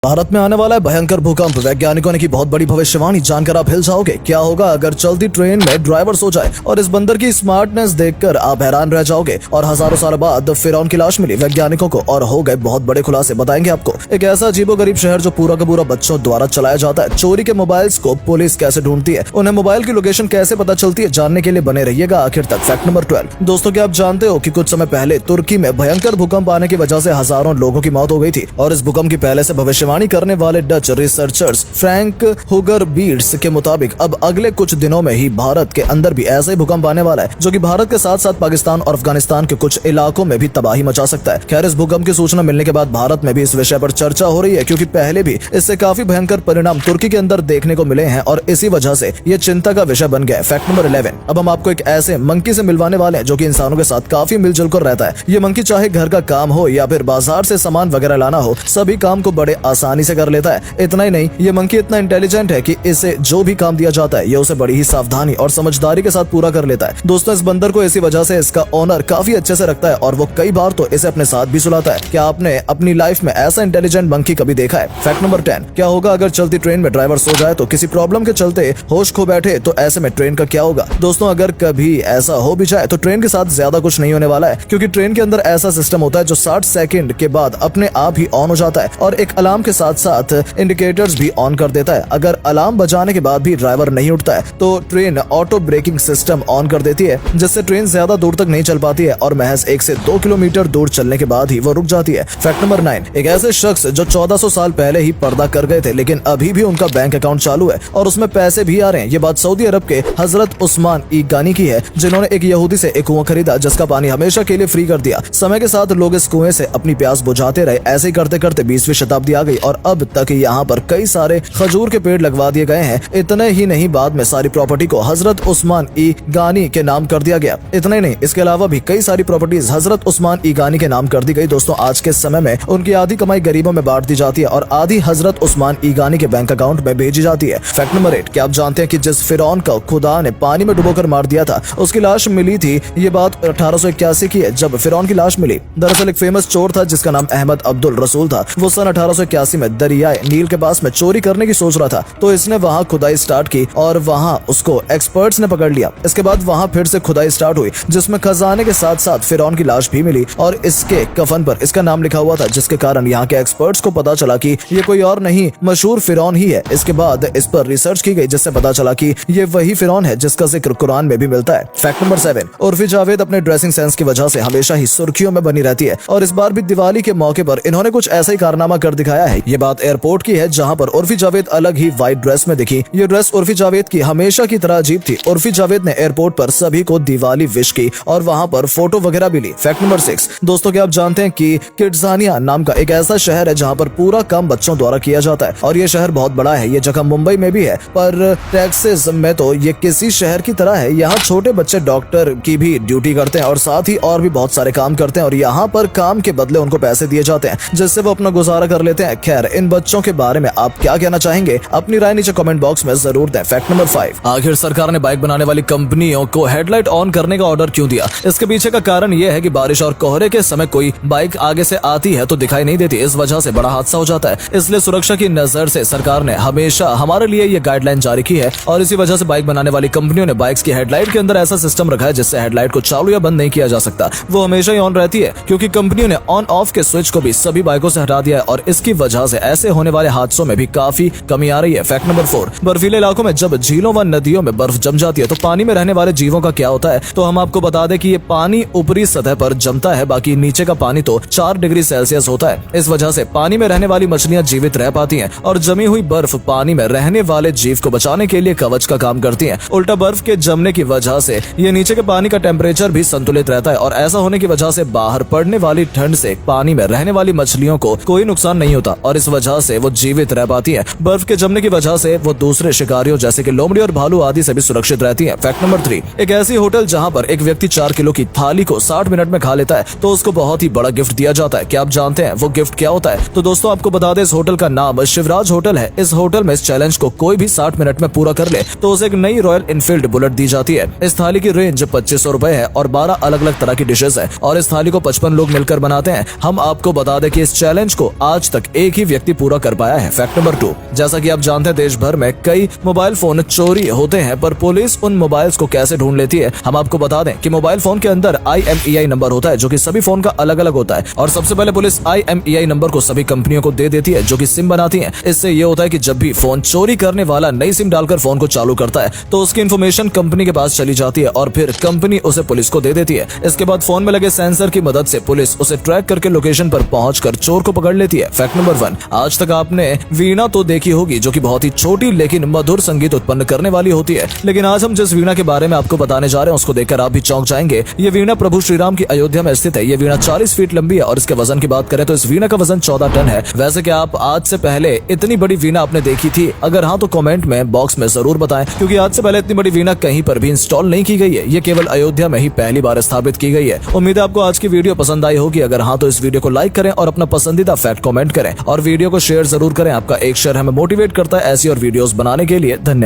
भारत में आने वाला है भयंकर भूकंप। वैज्ञानिकों ने की बहुत बड़ी भविष्यवाणी, जानकर आप हिल जाओगे। क्या होगा अगर चलती ट्रेन में ड्राइवर सो जाए? और इस बंदर की स्मार्टनेस देखकर आप हैरान रह जाओगे। और हजारों साल बाद फिरौन की लाश मिली वैज्ञानिकों को और हो गए बहुत बड़े खुलासे। बताएंगे आपको एक ऐसा अजीबोगरीब शहर जो पूरा का पूरा बच्चों द्वारा चलाया जाता है। चोरी के मोबाइल्स को पुलिस कैसे ढूंढती है, उन्हें मोबाइल की लोकेशन कैसे पता चलती है, जानने के लिए बने रहिएगा आखिर तक। Fact number 12। दोस्तों, क्या आप जानते हो कि कुछ समय पहले तुर्की में भयंकर भूकंप आने की वजह से हजारों लोगों की मौत हो गई थी। और इस भूकंप की पहले से भविष्यवाणी करने वाले डच रिसर्चर्स फ्रैंक हुगर बीट्स के मुताबिक अब अगले कुछ दिनों में ही भारत के अंदर भी ऐसा ही भूकंप आने वाला है, जो कि भारत के साथ साथ पाकिस्तान और अफगानिस्तान के कुछ इलाकों में भी तबाही मचा सकता है। खैर, इस भूकंप की सूचना मिलने के बाद भारत में भी इस विषय पर चर्चा हो रही है, क्योंकि पहले भी इससे काफी भयंकर परिणाम तुर्की के अंदर देखने को मिले हैं और इसी वजह से ये चिंता का विषय बन गया है। Fact number 11। अब हम आपको एक ऐसे मंकी से मिलवाने वाले हैं जो कि इंसानों के साथ काफी मिलजुल कर रहता है। ये मंकी चाहे घर का काम हो या फिर बाजार से सामान वगैरह लाना हो, सभी काम को बड़े आसानी से कर लेता है। इतना ही नहीं, ये मंकी इतना इंटेलिजेंट है कि इसे जो भी काम दिया जाता है ये उसे बड़ी ही सावधानी और समझदारी के साथ पूरा कर लेता है। दोस्तों, इस बंदर को इसी वजह से इसका ओनर काफी अच्छे से रखता है और वो कई बार तो इसे अपने साथ भी सुलाता है। क्या आपने अपनी लाइफ में ऐसा इंटेलिजेंट मंकी कभी देखा है? Fact number 10। क्या होगा अगर चलती ट्रेन में ड्राइवर सो जाए तो किसी प्रॉब्लम के चलते होश खो बैठे, तो ऐसे में ट्रेन का क्या होगा? दोस्तों, अगर कभी ऐसा हो भी जाए तो ट्रेन के साथ ज्यादा कुछ नहीं होने वाला है, क्योंकि ट्रेन के अंदर ऐसा सिस्टम होता है जो 60 सेकंड के बाद अपने आप ही ऑन हो जाता है और एक अलार्म के साथ साथ इंडिकेटर्स भी ऑन कर देता है। अगर अलार्म बजाने के बाद भी ड्राइवर नहीं उठता है तो train auto braking system on कर देती है, जिससे ट्रेन ज्यादा दूर तक नहीं चल पाती है और महज 1 से 2 किलोमीटर दूर चलने के बाद ही वो रुक जाती है। Fact number 9। एक ऐसे शख्स जो 1400 साल पहले ही पर्दा कर गए थे, लेकिन अभी भी उनका बैंक अकाउंट चालू है और उसमें पैसे भी आ रहे हैं। ये बात सऊदी अरब के हजरत उस्मान ई गानी की है, जिन्होंने एक यहूदी से एक कुआं खरीदा जिसका पानी हमेशा के लिए फ्री कर दिया। समय के साथ लोग इस कुएं से अपनी प्यास बुझाते रहे। ऐसे ही करते करते 20वीं शताब्दी आ गई और अब तक यहाँ पर कई सारे खजूर के पेड़ लगवा दिए गए हैं। इतने ही नहीं, बाद में सारी प्रॉपर्टी को हजरत उस्मान ई गानी के नाम कर दिया गया। इतना ही नहीं, इसके अलावा भी कई सारी प्रॉपर्टीज हजरत उस्मान ई गानी के नाम कर दी गई। दोस्तों, आज के समय में उनकी आधी कमाई गरीबों में बांट दी जाती है और आधी हजरत उस्मान ई गानी के बैंक अकाउंट में भेजी जाती है। Fact number 8। क्या आप जानते हैं कि जिस फिरौन को खुदा ने पानी में डुबोकर मार दिया था, उसकी लाश मिली थी? ये बात 1881 की है, जब फिरौन की लाश मिली। दरअसल एक फेमस चोर था जिसका नाम अहमद अब्दुल रसूल था। वो सन 1881 में दरियाए नील के पास में चोरी करने की सोच रहा था, तो इसने वहाँ खुदाई स्टार्ट की और वहाँ उसको एक्सपर्ट्स ने पकड़ लिया। इसके बाद वहाँ फिर से खुदाई स्टार्ट हुई, जिसमें खजाने के साथ साथ फिरौन की लाश भी मिली और इसके कफन पर इसका नाम लिखा हुआ था, जिसके कारण यहाँ के एक्सपर्ट्स को पता चला कि ये कोई और नहीं, मशहूर फिरौन ही है। इसके बाद इस पर रिसर्च की गई, जिससे पता चला कि ये वही फिरौन है जिसका जिक्र कुरान में भी मिलता है। Fact number 7। उर्फी जावेद अपने ड्रेसिंग सेंस की वजह से हमेशा ही सुर्खियों में बनी रहती है और इस बार भी दिवाली के मौके पर इन्होंने कुछ ऐसा ही कारनामा कर दिखाया है। ये बात एयरपोर्ट की है, जहाँ पर उर्फी जावेद अलग ही व्हाइट ड्रेस में दिखी। ये ड्रेस उर्फी जावेद की हमेशा की तरह अजीब थी। उर्फी जावेद ने एयरपोर्ट पर सभी को दिवाली विश की और वहाँ पर फोटो वगैरह भी ली। Fact number 6। दोस्तों, क्या आप जानते हैं कि किड्सानिया नाम का एक ऐसा शहर है जहाँ पर पूरा काम बच्चों द्वारा किया जाता है और ये शहर बहुत बड़ा है। ये जगह मुंबई में भी है, पर टेक्सास में तो ये किसी शहर की तरह है। यहाँ छोटे बच्चे डॉक्टर की भी ड्यूटी करते हैं और साथ ही और भी बहुत सारे काम करते हैं और यहाँ पर काम के बदले उनको पैसे दिए जाते हैं, जिससे वो अपना गुजारा कर लेते हैं। खैर, इन बच्चों के बारे में आप क्या कहना चाहेंगे? अपनी राय नीचे कमेंट बॉक्स में जरूर दें। Fact number 5। आखिर सरकार ने बाइक बनाने वाली कंपनियों को हेडलाइट ऑन करने का ऑर्डर क्यों दिया? इसके पीछे का कारण यह है कि बारिश और कोहरे के समय कोई बाइक आगे से आती है तो दिखाई नहीं देती, इस वजह से बड़ा हादसा हो जाता है। इसलिए सुरक्षा की नजर से सरकार ने हमेशा हमारे लिए ये गाइडलाइन जारी की है और इसी वजह से बाइक बनाने वाली कंपनियों ने बाइक्स की हेडलाइट के अंदर ऐसा सिस्टम रखा है जिससे हेडलाइट को चालू या बंद नहीं किया जा सकता, वो हमेशा ही ऑन रहती है, क्योंकि कंपनियों ने ऑन ऑफ के स्विच को भी सभी बाइकों से हटा दिया है और इसकी वजह से ऐसे होने वाले हादसों में भी काफी कमी आ रही है। Fact number 4। बर्फीले इलाकों में जब झीलों व नदियों में बर्फ जम जाती है तो पानी में रहने वाले जीवों का क्या होता है? तो हम आपको बता दें कि ये पानी ऊपरी सतह पर जमता है, बाकी नीचे का पानी तो 4 डिग्री सेल्सियस होता है। इस वजह से पानी में रहने वाली मछलियां जीवित रह पाती हैं और जमी हुई बर्फ पानी में रहने वाले जीव को बचाने के लिए कवच का काम करती है। उल्टा बर्फ के जमने की वजह से ये नीचे के पानी का टेम्परेचर भी संतुलित रहता है और ऐसा होने की वजह से बाहर पड़ने वाली ठंड से पानी में रहने वाली मछलियों को कोई नुकसान नहीं होता और इस वजह से वो जीवित रह पाती है। बर्फ के जमने की वजह से वो दूसरे शिकारियों जैसे कि लोमड़ी और भालू आदि से भी सुरक्षित रहती है। Fact number 3। एक ऐसी होटल जहाँ पर एक व्यक्ति 4 किलो की थाली को 60 मिनट में खा लेता है तो उसको बहुत ही बड़ा गिफ्ट दिया जाता है। क्या आप जानते हैं वो गिफ्ट क्या होता है? तो दोस्तों, आपको बता दें, इस होटल का नाम शिवराज होटल है। इस होटल में इस चैलेंज को कोई भी 60 मिनट में पूरा कर ले तो उसे एक नई रॉयल इनफील्ड बुलेट दी जाती है। इस थाली की रेंज 2500 रुपए है और 12 अलग अलग तरह की डिशेस है और इस थाली को 55 लोग मिलकर बनाते हैं। हम आपको बता दें कि इस चैलेंज को आज तक एक एक ही व्यक्ति पूरा कर पाया है। फैक्ट नंबर 2, जैसा कि आप जानते हैं देश भर में कई मोबाइल फोन चोरी होते हैं, पर पुलिस उन मोबाइल्स को कैसे ढूंढ लेती है। हम आपको बता दें कि मोबाइल फोन के अंदर IMEI नंबर होता है जो कि सभी फोन का अलग अलग होता है, और सबसे पहले पुलिस IMEI नंबर को सभी कंपनियों को दे देती है जो कि सिम बनाती है। इससे ये होता है कि जब भी फोन चोरी करने वाला नई सिम डालकर फोन को चालू करता है तो उसकी इन्फॉर्मेशन कंपनी के पास चली जाती है और फिर कंपनी उसे पुलिस को दे देती है। इसके बाद फोन में लगे सेंसर की मदद से पुलिस उसे ट्रैक करके लोकेशन पर पहुंचकर चोर को पकड़ लेती है। फैक्ट नंबर 1, आज तक आपने वीणा तो देखी होगी जो कि बहुत ही छोटी लेकिन मधुर संगीत उत्पन्न करने वाली होती है, लेकिन आज हम जिस वीणा के बारे में आपको बताने जा रहे हैं उसको देखकर आप भी चौंक जाएंगे। ये वीणा प्रभु श्री राम की अयोध्या में स्थित है। ये वीणा 40 फीट लंबी है और इसके वजन की बात करें तो इस वीणा का वजन 14 टन है। वैसे क्या आप आज से पहले इतनी बड़ी वीणा आपने देखी थी? अगर हाँ तो कमेंट में बॉक्स में जरूर बताएं, क्योंकि आज से पहले इतनी बड़ी वीणा कहीं पर भी इंस्टॉल नहीं की गई है। ये केवल अयोध्या में ही पहली बार स्थापित की गई है। उम्मीद है आपको आज की वीडियो पसंद आई होगी। अगर हाँ तो इस वीडियो को लाइक करें और अपना पसंदीदा फैक्ट कमेंट करें और वीडियो को शेयर जरूर करें। आपका एक शेयर हमें मोटिवेट करता है ऐसी और वीडियोस बनाने के लिए। धन्यवाद।